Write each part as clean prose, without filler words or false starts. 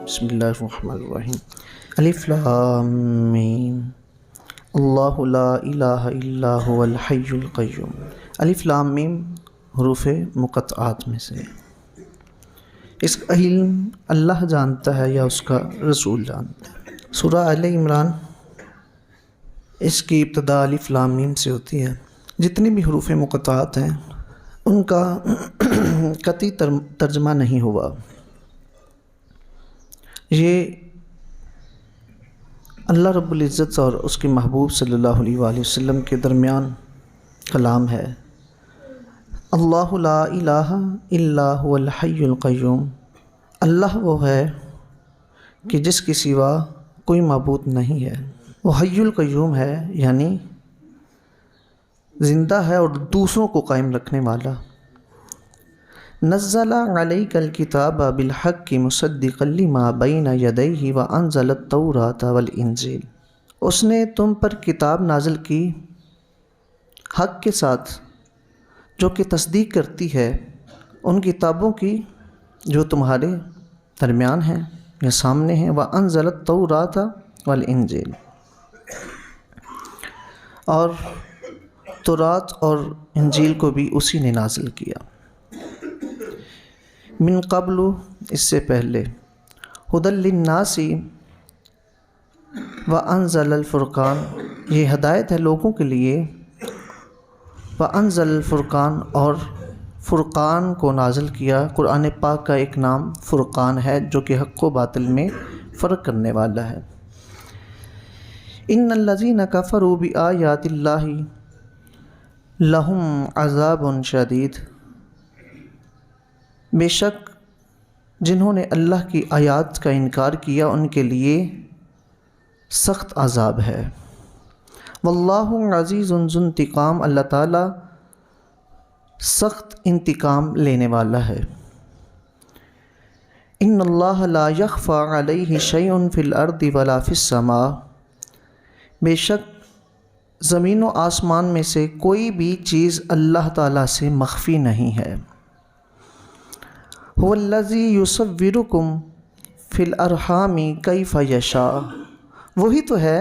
بسم اللہ الرحمن الرحیم۔ الف لام میم اللہ لا الہ الا هو الحی القیوم۔ الف لام میم حروف مقطعات میں سے۔ اس کا علم اللہ جانتا ہے یا اس کا رسول جانتا ہے۔ سورہ آل عمران اس کی ابتدا الف لام میم سے ہوتی ہے۔ جتنی بھی حروف مقطعات ہیں ان کا قطعی ترجمہ نہیں ہوا۔ یہ اللہ رب العزت اور اس کے محبوب صلی اللہ علیہ وآلہ وسلم کے درمیان کلام ہے۔ اللہ لا الہ الا هو الحی القیوم۔ اللہ وہ ہے کہ جس کے سوا کوئی معبود نہیں ہے۔ وہ حی القیوم ہے، یعنی زندہ ہے اور دوسروں کو قائم رکھنے والا۔ نزل علیک الکتاب بالحق مصدقا لما بین یدیہ وانزل التوراۃ والانجیل۔ اس نے تم پر کتاب نازل کی حق کے ساتھ، جو کہ تصدیق کرتی ہے ان کتابوں کی جو تمہارے درمیان ہیں یا سامنے ہیں۔ وانزل التوراۃ والانجیل، اور تورات اور انجیل کو بھی اسی نے نازل کیا۔ من قبل، اس سے پہلے، ھدی للناس وانزل الفرقان، یہ ہدایت ہے لوگوں کے لیے۔ وانزل الفرقان، اور فرقان کو نازل کیا۔ قرآن پاک کا ایک نام فرقان ہے جو کہ حق و باطل میں فرق کرنے والا ہے۔ ان الذین کفروا بآیات اللہ لہم عذاب شدید، بے شک جنہوں نے اللہ کی آیات کا انکار کیا ان کے لیے سخت عذاب ہے۔ واللہ عزیز ذو انتقام، اللہ تعالیٰ سخت انتقام لینے والا ہے۔ ان اللہ لا یخفی علیہ شیء فی الارض ولا فی السماء، بے شک زمین و آسمان میں سے کوئی بھی چیز اللہ تعالیٰ سے مخفی نہیں ہے۔ هو الذی یصورکم فی الارحام کیف یشاء، وہی تو ہے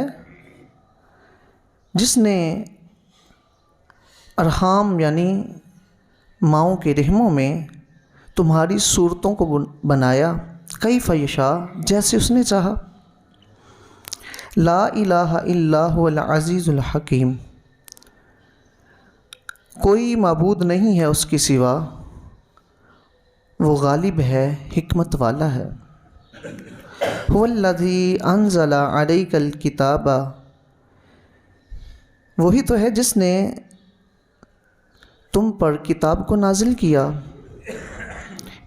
جس نے ارحام یعنی ماؤں کے رحموں میں تمہاری صورتوں کو بنایا، کیف یشاء، جیسے اس نے چاہا۔ لا الہ الا هو العزیز الحکیم، کوئی معبود نہیں ہے اس کے سوا، وہ غالب ہے، حکمت والا ہے۔ هو الذی انزل علیک الکتاب، وہی تو ہے جس نے تم پر کتاب کو نازل کیا۔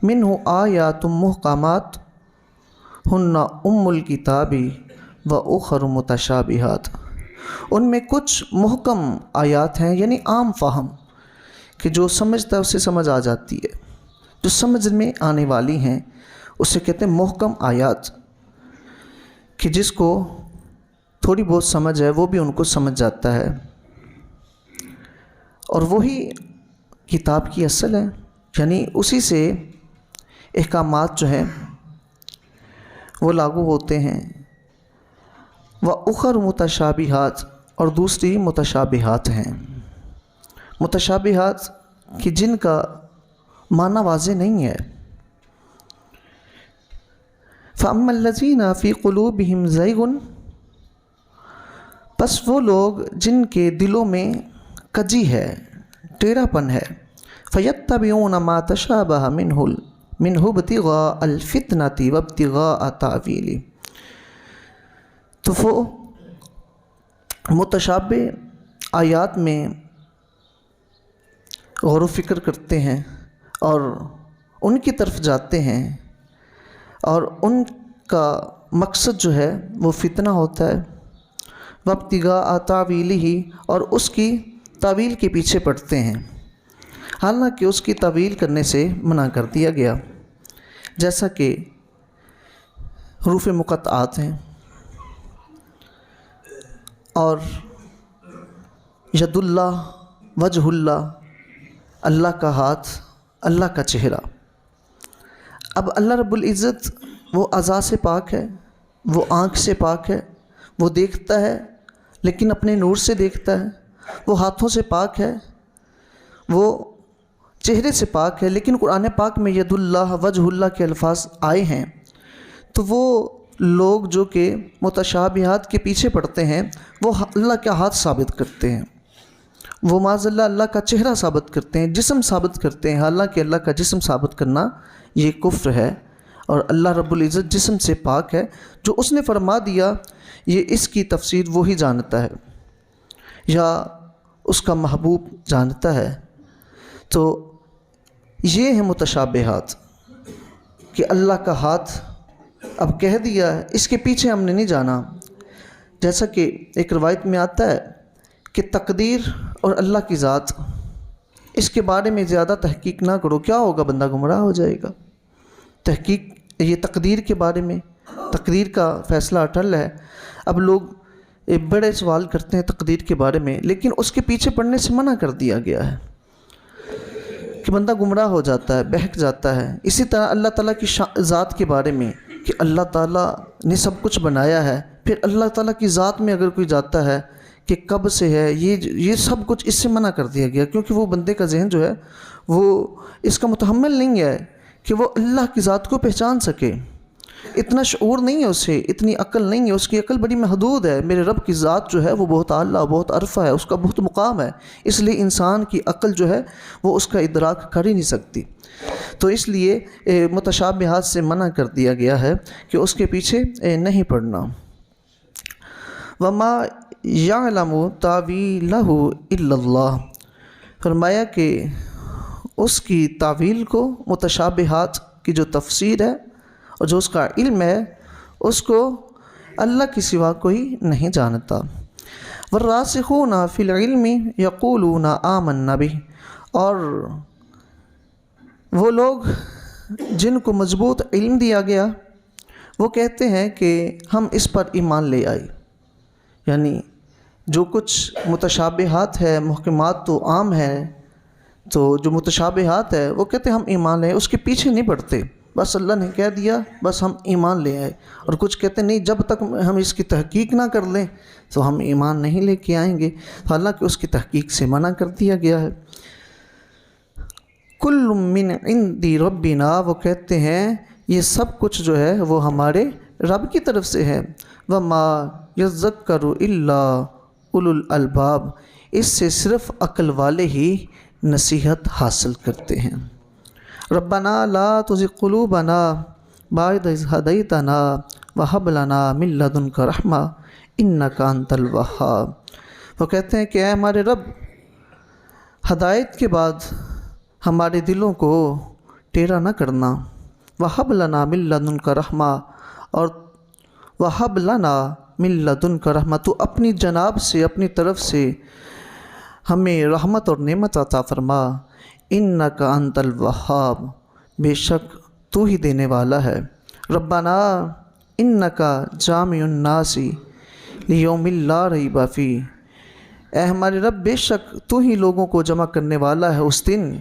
منہ آیات محکمات ہن ام الکتاب واخر متشابہات، ان میں کچھ محکم آیات ہیں، یعنی عام فہم کہ جو سمجھتا ہے اسے سمجھ آ جاتی ہے، جو سمجھ میں آنے والی ہیں اسے کہتے ہیں محکم آیات، کہ جس کو تھوڑی بہت سمجھ ہے وہ بھی ان کو سمجھ جاتا ہے، اور وہی کتاب کی اصل ہے، یعنی اسی سے احکامات جو ہیں وہ لاگو ہوتے ہیں۔ وَأُخَرُ متشابہات، اور دوسری متشابہات ہیں، متشابہات کہ جن کا معنی واضح نہیں ہے۔ فَأَمَّا الَّذِينَ فِي قُلُوبِهِمْ زَيْغٌ، پس وہ لوگ جن کے دلوں میں کجی ہے، ٹیڑھا پن ہے، فَيَتَّبِعُونَ مَا تَشَابَهَ مِنْهُ ابْتِغَاءَ الْفِتْنَةِ وَابْتِغَاءَ تَأْوِيلِهِ، تو وہ متشابہ آیات میں غور و فکر کرتے ہیں اور ان کی طرف جاتے ہیں، اور ان کا مقصد جو ہے وہ فتنہ ہوتا ہے۔ وابتغاء تأویلہ، اور اس کی تعویل کے پیچھے پڑتے ہیں، حالانکہ اس کی تعویل کرنے سے منع کر دیا گیا، جیسا کہ حروف مقطعات ہیں۔ اور ید اللہ، وجہ اللہ، اللہ کا ہاتھ، اللہ کا چہرہ۔ اب اللہ رب العزت وہ اعضاء سے پاک ہے، وہ آنکھ سے پاک ہے، وہ دیکھتا ہے لیکن اپنے نور سے دیکھتا ہے، وہ ہاتھوں سے پاک ہے، وہ چہرے سے پاک ہے، لیکن قرآن پاک میں ید اللہ وجہ اللہ کے الفاظ آئے ہیں۔ تو وہ لوگ جو کہ متشابہات کے پیچھے پڑتے ہیں وہ اللہ کا ہاتھ ثابت کرتے ہیں، وہ معاذ اللہ کا چہرہ ثابت کرتے ہیں، جسم ثابت کرتے ہیں، حالانکہ اللہ کا جسم ثابت کرنا یہ کفر ہے، اور اللہ رب العزت جسم سے پاک ہے۔ جو اس نے فرما دیا یہ اس کی تفسیر وہی جانتا ہے یا اس کا محبوب جانتا ہے۔ تو یہ ہیں متشابہات کہ اللہ کا ہاتھ اب کہہ دیا ہے، اس کے پیچھے ہم نے نہیں جانا۔ جیسا کہ ایک روایت میں آتا ہے کہ تقدیر اور اللہ کی ذات، اس کے بارے میں زیادہ تحقیق نہ کرو، کیا ہوگا؟ بندہ گمراہ ہو جائے گا۔ تحقیق یہ تقدیر کے بارے میں، تقدیر کا فیصلہ اٹل ہے۔ اب لوگ بڑے سوال کرتے ہیں تقدیر کے بارے میں، لیکن اس کے پیچھے پڑنے سے منع کر دیا گیا ہے کہ بندہ گمراہ ہو جاتا ہے، بہک جاتا ہے۔ اسی طرح اللہ تعالیٰ کی ذات کے بارے میں کہ اللہ تعالیٰ نے سب کچھ بنایا ہے، پھر اللہ تعالیٰ کی ذات میں اگر کوئی جاتا ہے کہ کب سے ہے، یہ سب کچھ اس سے منع کر دیا گیا، کیونکہ وہ بندے کا ذہن جو ہے وہ اس کا متحمل نہیں ہے کہ وہ اللہ کی ذات کو پہچان سکے۔ اتنا شعور نہیں ہے اسے، اتنی عقل نہیں ہے، اس کی عقل بڑی محدود ہے۔ میرے رب کی ذات جو ہے وہ بہت اعلیٰ، بہت عرفہ ہے، اس کا بہت مقام ہے، اس لیے انسان کی عقل جو ہے وہ اس کا ادراک کر ہی نہیں سکتی۔ تو اس لیے متشابہات سے منع کر دیا گیا ہے کہ اس کے پیچھے نہیں پڑنا۔ وَمَا يَعْلَمُ تَأْوِيلَهُ إِلَّا اللَّهُ، فرمایا کہ اس کی تعویل کو، متشابہات کی جو تفسیر ہے اور جو اس کا علم ہے، اس کو اللہ کے سوا کوئی نہیں جانتا۔ وَالرَّاسِخُونَ فِي الْعِلْمِ يَقُولُونَ آمَنَّا بِهِ، اور وہ لوگ جن کو مضبوط علم دیا گیا وہ کہتے ہیں کہ ہم اس پر ایمان لے آئے۔ یعنی جو کچھ متشابہات ہے، محکمات تو عام ہے، تو جو متشابہات ہے وہ کہتے ہیں ہم ایمان لے، اس کے پیچھے نہیں پڑتے، بس اللہ نے کہہ دیا بس ہم ایمان لے آئے۔ اور کچھ کہتے ہیں نہیں، جب تک ہم اس کی تحقیق نہ کر لیں تو ہم ایمان نہیں لے کے آئیں گے، حالانکہ اس کی تحقیق سے منع کر دیا گیا ہے۔ کل من عند ربنا، وہ کہتے ہیں یہ سب کچھ جو ہے وہ ہمارے رب کی طرف سے ہے۔ وما یذکر الا اولو الالباب، اس سے صرف عقل والے ہی نصیحت حاصل کرتے ہیں۔ ربنا لا تزغ قلوبنا بعد اذ ہدیتنا وہب لنا من لدنک رحمہ انک انت الوہاب، وہ کہتے ہیں کہ اے ہمارے رب، ہدایت کے بعد ہمارے دلوں کو ٹیڑھا نہ کرنا، وہب لنا من لدنک رحمہ، اور وہب لنا من لدنک رحمہ، تو اپنی جناب سے، اپنی طرف سے ہمیں رحمت اور نعمت عطا فرما، انک انت الوہاب، بے شک تو ہی دینے والا ہے۔ ربنا انک جامع الناس لیوم لا ریب فیہ، اے ہمارے رب، بے شک تو ہی لوگوں کو جمع کرنے والا ہے اس دن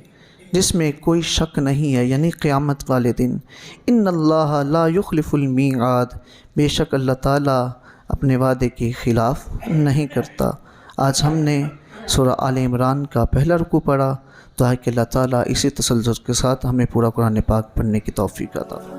جس میں کوئی شک نہیں ہے، یعنی قیامت والے دن۔ ان اللہ لا یخلف المیعاد، بے شک اللہ تعالیٰ اپنے وعدے کے خلاف نہیں کرتا۔ آج ہم نے سورہ آل عمران کا پہلا رکوع پڑھا، تو ہے کہ اللہ تعالیٰ اسی تسلسل کے ساتھ ہمیں پورا قرآن پاک پڑھنے کی توفیق عطا فرمائے۔